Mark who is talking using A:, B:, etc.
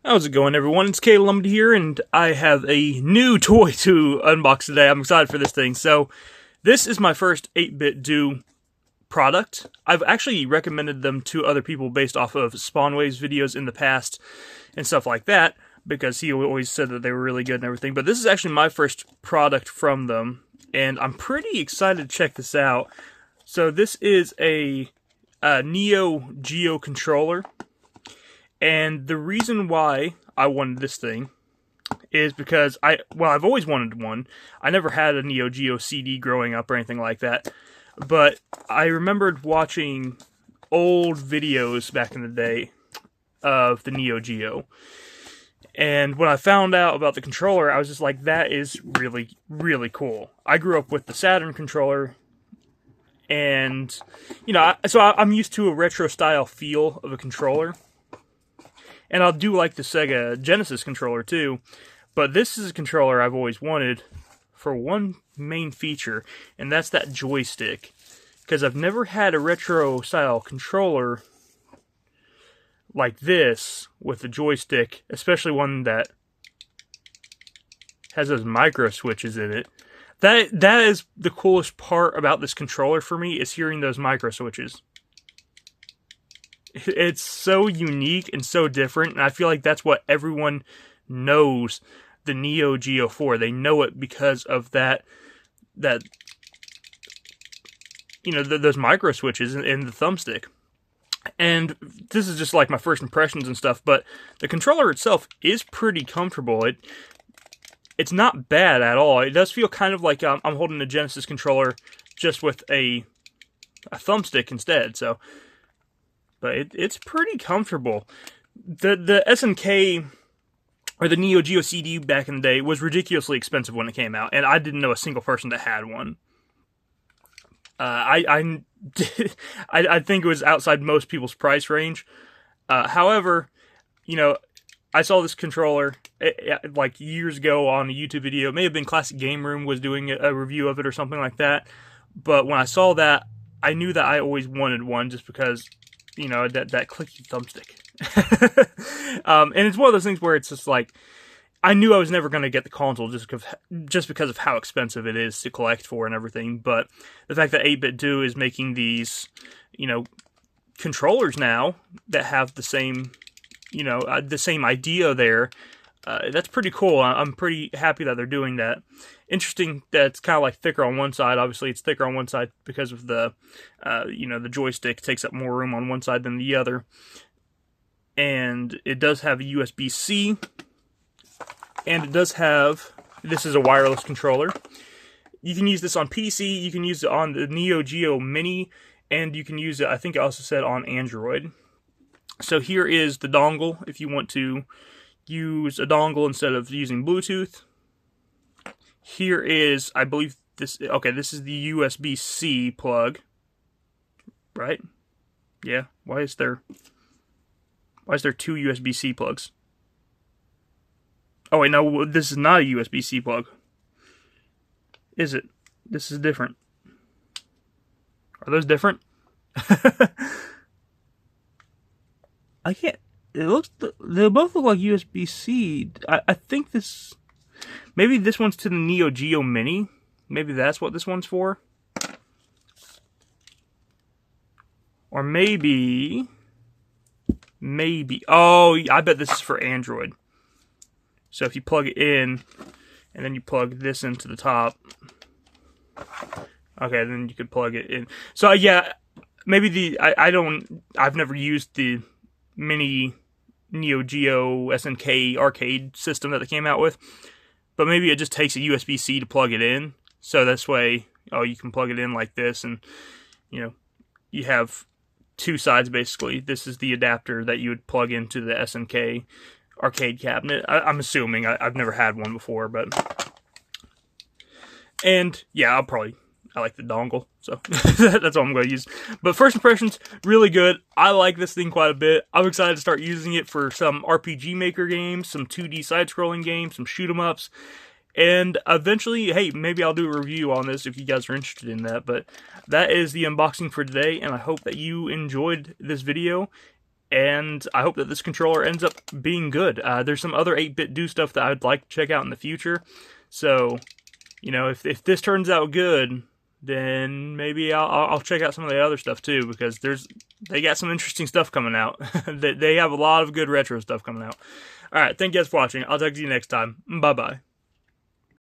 A: How's it going, everyone? It's Caleb here, and I have a new toy to unbox today. I'm excited for this thing. So, this is my first 8BitDo product. I've actually recommended them to other people based off of Spawnwave's videos in the past and stuff like that, because he always said that they were really good and everything. But this is actually my first product from them, and I'm pretty excited to check this out. So, this is a NeoGeo controller. And the reason why I wanted this thing is because I've always wanted one. I never had a NeoGeo CD growing up or anything like that. But I remembered watching old videos back in the day of the NeoGeo. And when I found out about the controller, I was just like, that is really, really cool. I grew up with the Saturn controller. And, I'm used to a retro style feel of a controller. And I do like the Sega Genesis controller too, but this is a controller I've always wanted for one main feature, and that's that joystick. Because I've never had a retro-style controller like this with a joystick, especially one that has those micro switches in it. That is the coolest part about this controller for me, is hearing those micro switches. It's so unique and so different, and I feel like that's what everyone knows the NeoGeo for. They know it because of those micro switches in the thumbstick. And this is just like my first impressions and stuff, but the controller itself is pretty comfortable. It's not bad at all. It does feel kind of like I'm holding a Genesis controller just with a thumbstick instead, so... But it's pretty comfortable. The SNK, or the NeoGeo CD back in the day, was ridiculously expensive when it came out, and I didn't know a single person that had one. I think it was outside most people's price range. However, I saw this controller like years ago on a YouTube video. It may have been Classic Game Room was doing a review of it or something like that. But when I saw that, I knew that I always wanted one just because... that clicky thumbstick. And it's one of those things where it's just like, I knew I was never going to get the console just because of how expensive it is to collect for and everything. But the fact that 8BitDo is making these, controllers now that have the same, the same idea there, that's pretty cool. I'm pretty happy that they're doing that. Interesting that it's kind of like thicker on one side. Obviously, it's thicker on one side because of the joystick takes up more room on one side than the other. And it does have a USB-C. And it does have, this is a wireless controller. You can use this on PC, you can use it on the NeoGeo Mini, and you can use it, I think it also said, on Android. So here is the dongle if you want to use a dongle instead of using Bluetooth. Here is, I believe this is the USB-C plug, right? Yeah, why is there two USB-C plugs? Oh wait, no, this is not a USB-C plug. Is it? This is different. Are those different? I can't, they both look like USB-C. I think this... Maybe this one's to the NeoGeo Mini. Maybe that's what this one's for. Or maybe... Oh, I bet this is for Android. So if you plug it in, and then you plug this into the top. Okay, then you could plug it in. So yeah, maybe I've never used the Mini NeoGeo SNK arcade system that they came out with. But maybe it just takes a USB-C to plug it in. So this way, you can plug it in like this, and, you have two sides basically. This is the adapter that you would plug into the SNK arcade cabinet. I'm assuming. I've never had one before, but... And, yeah, I like the dongle, so that's what I'm going to use. But first impressions, really good. I like this thing quite a bit. I'm excited to start using it for some RPG Maker games, some 2D side-scrolling games, some shoot-'em-ups, and eventually, hey, maybe I'll do a review on this if you guys are interested in that. But that is the unboxing for today, and I hope that you enjoyed this video. and I hope that this controller ends up being good. There's some other 8BitDo stuff that I'd like to check out in the future. So, you know, if this turns out good, then maybe I'll check out some of the other stuff too, because they got some interesting stuff coming out. They have a lot of good retro stuff coming out. All right, thank you guys for watching. I'll talk to you next time. Bye-bye.